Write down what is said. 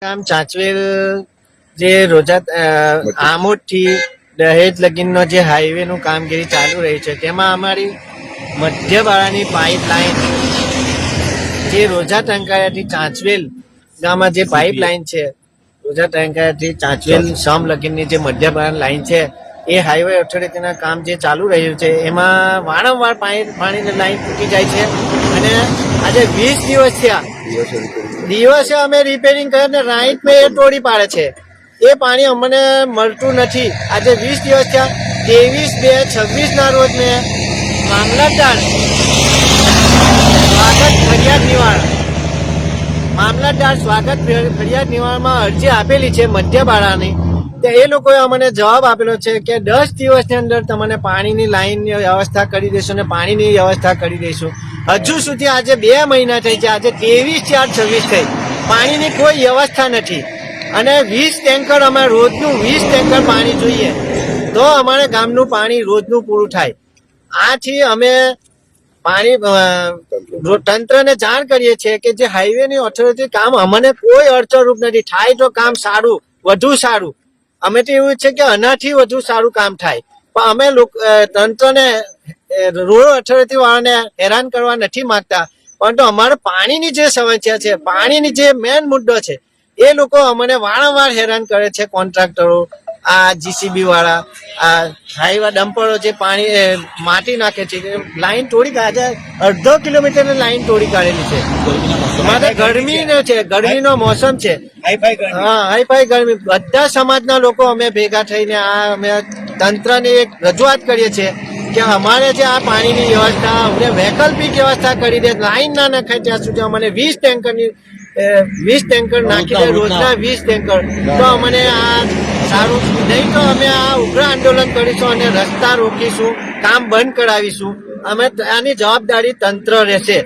ગામ ચાંચવેલ જે રોજા આમોદ થી દહેજ લગીનનો જે હાઈવે નું કામગીરી ચાલુ રહી છે તેમાં અમારી મધ્યવાળાની પાઇપલાઇન જે રોજા ટંકાયાથી ચાંચવેલ ગામમાં જે પાઇપલાઇન છે રોજા ટંકાયાથી ચાંચવેલ સમ લગીનની જે મધ્યવાળાની લાઈન છે એ હાઈવે ઓથોરિટીના કામ જે ચાલુ રહ્યું છે એમાં વારંવાર પાણીની લાઈન તૂટી જાય છે અને આજે 20 દિવસ થયા દિવસે અમે રિપેરિંગ કરીને રાઈટ મેં એ તોડી પાડે છે એ પાણી અમને મળતું નથી આજે 20 દિવસ થયા 23/2/26 ના રોજ મેં મામલતદાર સ્વાગત ફરિયાદ નિવારણમાં અરજી આપેલી છે મધ્યવાળાની એ લોકોએ અમને જવાબ આપેલો છે કે 10 દિવસની અંદર તમને પાણીની લાઈનની વ્યવસ્થા કરી દઈશું અને પાણીની વ્યવસ્થા કરી દઈશું હજુ સુધી આજે 2 મહિના થઈ છે આજે 23/4/26 થઈ પાણીની કોઈ વ્યવસ્થા નથી અને 20 ટેન્કર અમે રોજનું 20 ટેન્કર પાણી જોઈએ તો અમારે ગામનું પાણી રોજનું પૂરું થાય આથી અમે પાણી તંત્રને જાણ કરીએ છીએ કે જે હાઈવેની ઓથોરિટી કામ અમને કોઈ અડચણરૂપ નથી થાય તો કામ સારું વધુ સારું અમે તો એવું છે કે આનાથી વધુ સારું કામ થાય પણ અમે તંત્રને રોડ ઓથોરિટી વાળાને હેરાન કરવા નથી માંગતા પરંતુ અમારે પાણીની જે સમસ્યા છે પાણીની જે મેન મુદ્દો છે એ લોકો અમને વારંવાર હેરાન કરે છે કોન્ટ્રાક્ટરો આ જીસીબી વાળા આ હાઈવા ડમ્પરો જે પાણી માટી નાખે છે લાઈન તોડી કાઢે 1.5 કિલોમીટરની લાઈન તોડી કાઢેલી છે મારે ગરમીનો મોસમ છે હા હાઈફાઈ ગરમી બધા સમાજના લોકો અમે ભેગા થઈને આ અમે તંત્રની એક રજૂઆત કરીએ છીએ કે અમારે જે આ પાણીની વ્યવસ્થા અમને વૈકલ્પિક વ્યવસ્થા કરી દે લાઈન ના નખાય ત્યાં સુધી અમને 20 ટેન્કર નાખી દે રોજના 20 ટેન્કર તો અમને આ સારું નહીં તો અમે આ ઉગ્ર આંદોલન કરીશું અને રસ્તા રોકીશું કામ બંધ કરાવીશું અમે આની જવાબદારી તંત્ર રહેશે